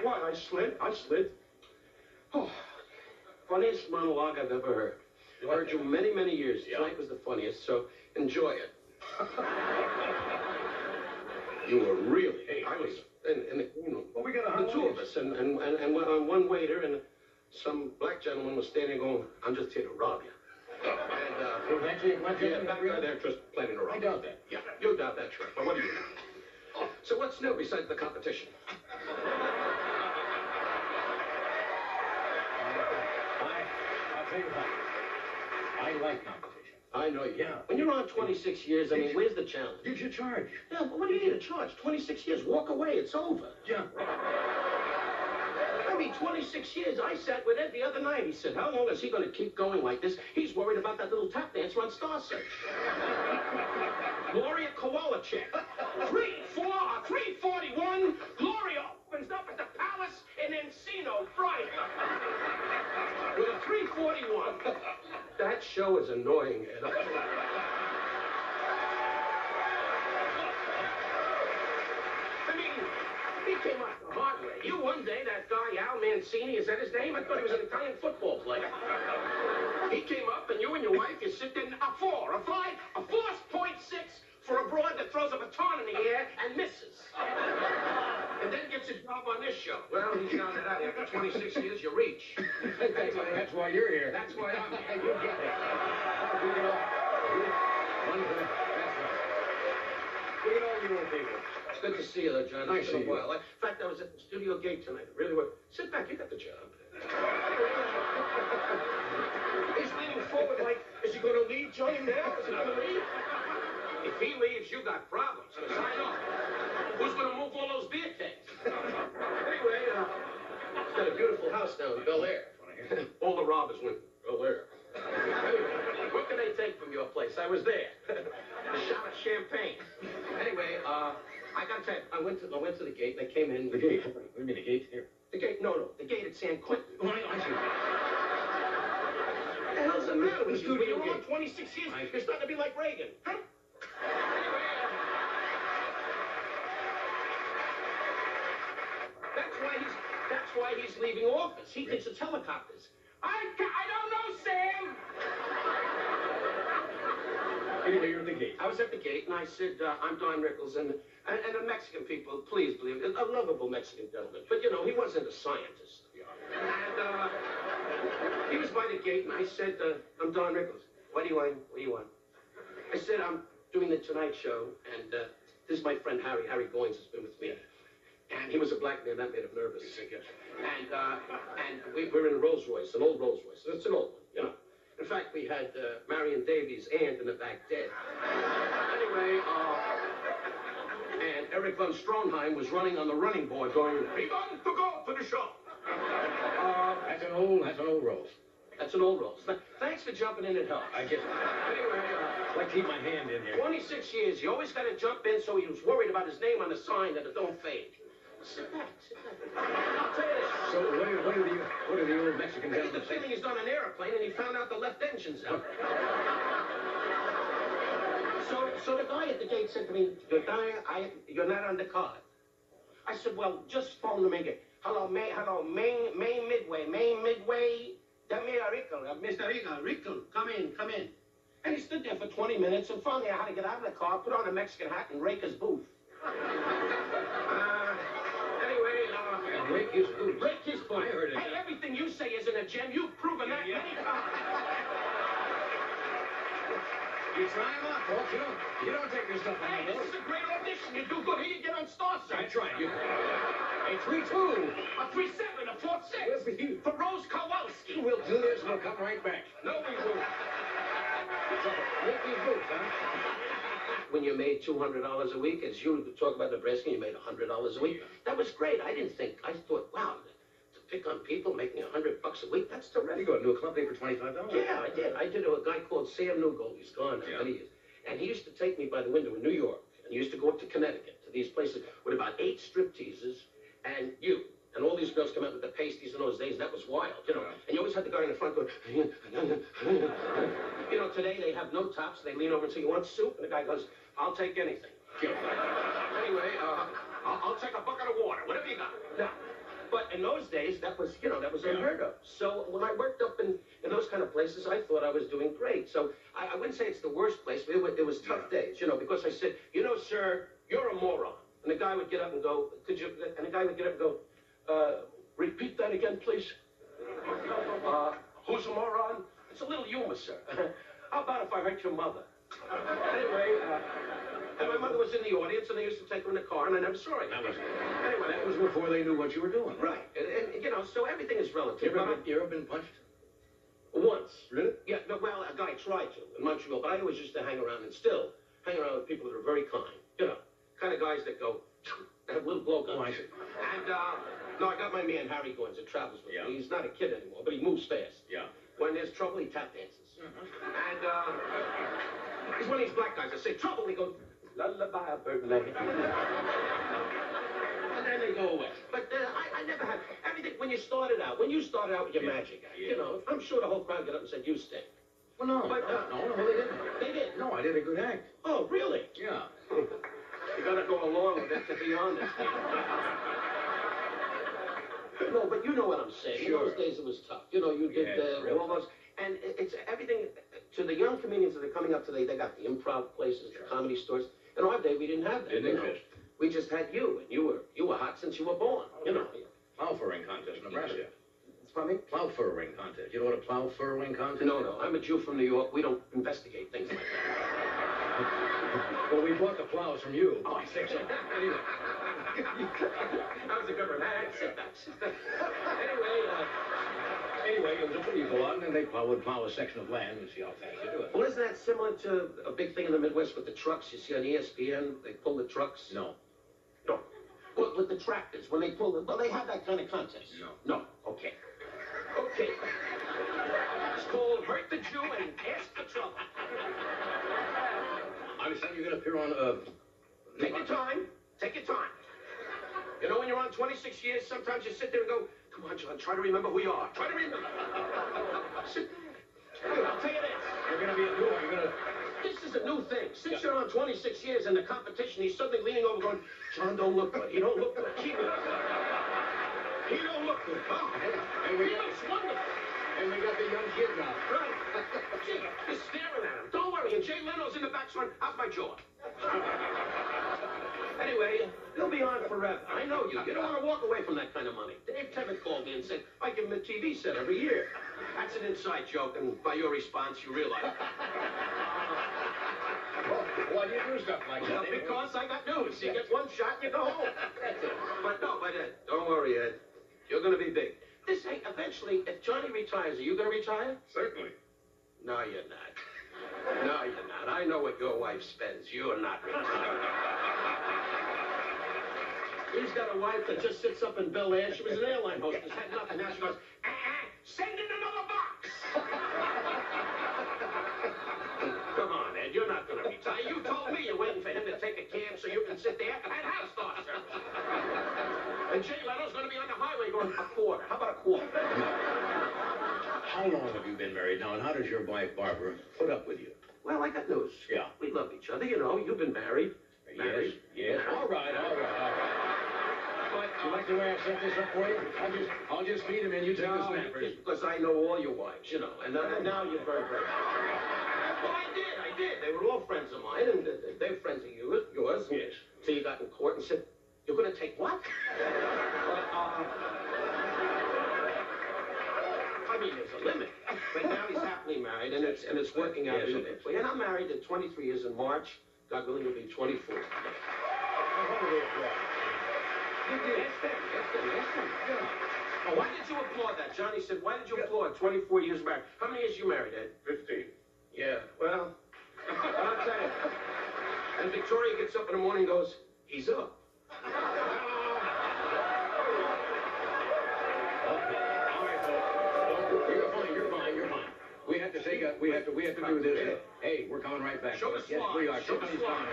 what? I slid. Oh, funniest monologue I've ever heard. I've heard you many, many years. Tonight was the funniest, so enjoy it. You were really. Hey, I was in the room. Well, we got the two of us, and one waiter and some black gentleman was standing going, "I'm just here to rob you." And that guy there just planning to rob. I doubt that. Yeah, you doubt that, sure. But what do you know? So what's new besides the competition? I'll tell you what. I like competition. I know you. Yeah. When you're on 26 years, I mean, where's the challenge? You should charge. Yeah, but what do you need to charge? 26 years, walk away, it's over. Yeah. I mean, 26 years. I sat with Ed the other night. He said, how long is he going to keep going like this? He's worried about that little tap dancer on Star Search. Gloria Kowalczyk. 341. Gloria opens up at the Palace in Encino Friday. With a 341. That show is annoying, Ed. I mean, he came out the hard way. You one day, that guy Al Mancini, is that his name? I thought he was an Italian football player. He came up, and you and your wife, you sit there, a 4, a 5, a 4.6 for a broad that throws a baton in the air and misses. And then gets a job on this show. Well, he found it out. After 26 years, you reach. That's why you're here. That's why I'm here. You get it. Look at all you old people. It's good to see you, though, John. Nice It's been a to see you. while. In fact, I was at the studio gate tonight. It really was. Sit back. You got the job. He's leaning forward like, is he going to leave Johnny now? Is he going to leave? If he leaves, you got problems. So sign off. Who's going to move all those beer kegs? Anyway, he's got a beautiful house down in Bel Air. All the robbers went Bel Air. What can they take from your place? I was there. A shot of champagne. Anyway, I got to tell you, I went to the gate. They came in. The gate? What do you mean, the gate here? The gate? No. The gate at San Quentin. Oh, I see. What the hell's the matter with you? You're on 26 years. You're starting to be like Reagan. Huh? That's why he's leaving office. He thinks it's helicopters. I don't know, Sam. Anyway, you're at the gate. I was at the gate, and I said, I'm Don Rickles, and the Mexican people, please believe it, a lovable Mexican gentleman. But, you know, he wasn't a scientist. And he was by the gate, and I said, I'm Don Rickles. What do you want? I said, I'm doing the Tonight Show, and this is my friend Harry. Harry Goins has been with me. And he was a black man. That made him nervous. And we were in a Rolls Royce, an old Rolls Royce. It's an old one, you know. In fact, we had Marion Davies' aunt in the back dead. Anyway, and Eric von Stroheim was running on the running board going, begun to go to the show. That's an old Rolls. That's an old Rolls. Thanks for jumping in, it helps. I guess. Anyway, I keep my hand in here. 26 years. He always got to jump in, so he was worried about his name on the sign that it don't fade. Sit back. I'll tell you this. So what are the old Mexican I get gentlemen the feeling he's on an airplane and he found out the left engine's out. So the guy at the gate said to me, you're not on the card. I said, well, just phone them again. Hello, Main Midway. Mr. Rickles, come in. And he stood there for 20 minutes, and finally I had to get out of the car, put on a Mexican hat, and rake his booth. Break his boots. Break his boots. I heard it. Hey, everything you say isn't a gem. You've proven that many times. You try him out, folks. You don't take your stuff on Hey, this is a great audition. You do good. Here you get on Star Search. That's right. A 3-2. A 3-7, a 4-6. For Rose Kowalski. We'll do this. We'll come right back. No, we won't. Break these boots, huh? When you made $200 a week, as you talk about Nebraska, you made $100 a week. That was great. I thought, wow, to pick on people making $100 a week, that's terrific. You go to a company for $25? Yeah, I did. I did a guy called Sam Newgold. He's gone now, many years. And he used to take me by the window in New York. And he used to go up to Connecticut, to these places with about 8 strip teasers and you. And all these girls come out with the pasties in those days, and that was wild, you know. And you always had the guy in the front going, you know, today they have no tops. They lean over and say, you want soup? And the guy goes, I'll take anything. Anyway, I'll take a bucket of water, whatever you got. Now, But in those days, that was, that was unheard of. So when I worked up in those kind of places, I thought I was doing great. So I wouldn't say it's the worst place, but it was tough days, because I said, sir, you're a moron. And the guy would get up and go, repeat that again, please. Who's a moron? It's a little humor, sir. How about if I hurt your mother? Anyway, and my mother was in the audience, and they used to take her in the car, and I never saw her. That was before they knew what you were doing. Right. And so everything is relative. You ever been punched? Once. Really? Yeah, no, well, a guy tried to in Montreal, but I always used to hang around and still hang around with people that are very kind. Kind of guys that go, that have little blow guns. Oh, I see. And, no, I got my man Harry Goins that travels with me. He's not a kid anymore, but he moves fast. Yeah. When there's trouble, he tap dances. And, he's one of these black guys that say, trouble, he goes, lullaby, bird lady. And then they go away. But I never had, everything, when you started out with your magic act, I'm sure the whole crowd got up and said, you stink. Well, no, but, no, they didn't. They did. No, I did a good act. Oh, really? Yeah. You gotta go along with it to be honest. No, but you know what I'm saying. Sure. In those days it was tough. You did all those, and it's everything to the young comedians that are coming up today. They got the improv places, the comedy stores. In our day, we didn't have that. Didn't exist. We just had you, and you were hot since you were born. Plow furring contest in Nebraska. Pardon me? Plow furring contest. You know what a plow furring contest is? No. I'm a Jew from New York. We don't investigate things like that. Well, we bought the plows from you. Oh, I see. Anyway. That was a good one. Sit back. Anyway, it was a pretty go out, and then they would plow a section of land and see how fast you do it. Well, isn't that similar to a big thing in the Midwest with the trucks? You see on ESPN, they pull the trucks? No. Well, with the tractors, when they pull them, well, they have that kind of contest. No. Okay. It's called Hurt the Jew and Ask for Trouble. I understand you're going to appear on, Take your time. When you're on 26 years, sometimes you sit there and go, come on, John, try to remember who you are. Try to remember. Sit there. I'll tell you this. You're going to be a new one. This is a new thing. Since you're on 26 years in the competition, he's suddenly leaning over going, John don't look good. He don't look good. Keep it up. He don't look good. Oh, he looks wonderful. And we got the young kid now. Right. Gee, you're staring at him. Don't worry. And Jay Leno's in the back saying, how's my jaw? Anyway, you'll be on forever. I know you. You don't want to walk away from that kind of money. Dave Tennant called me and said, I give him a TV set every year. That's an inside joke, and by your response, you realize it. Why do you do stuff like that? Because I got news. You get one shot, you go home. But don't worry, Ed. You're going to be big. Eventually, if Johnny retires, are you going to retire? Certainly. No, you're not. I know what your wife spends. You're not retired. He's got a wife that just sits up in Bel Air. She was an airline hostess, had nothing. Now she goes, send in another box. Come on, Ed, you're not going to retire. You told me you're waiting for him to take a cab so you can sit there and have Star Service. And Jay Leno's going to be on the highway going, a quarter. How about a quarter? How long have you been married now, and how does your wife, Barbara, put up with you? Well, I got news. Yeah. We love each other. You've been married. Yes. All right. But, you like the way I set this up for you? I'll just feed him and you take the snappers. Because I know all your wives, and now you're very, very... Well, I did. They were all friends of mine, and they're friends of yours. Yes. So you got in court and said, you're going to take what? But, I mean, there's a limit. But now he's happily married, and it's working out beautifully. And I'm married at 23 years in March. God willing, will be 24. Oh, why did you applaud that? Johnny said, why did you applaud 24 years married? How many years you married, Ed? 15. Yeah, well, I'll tell you. And Victoria gets up in the morning and goes, he's up. You're fine. We have to do this. Hey, we're coming right back. Show the Yes, we are. Show the slide.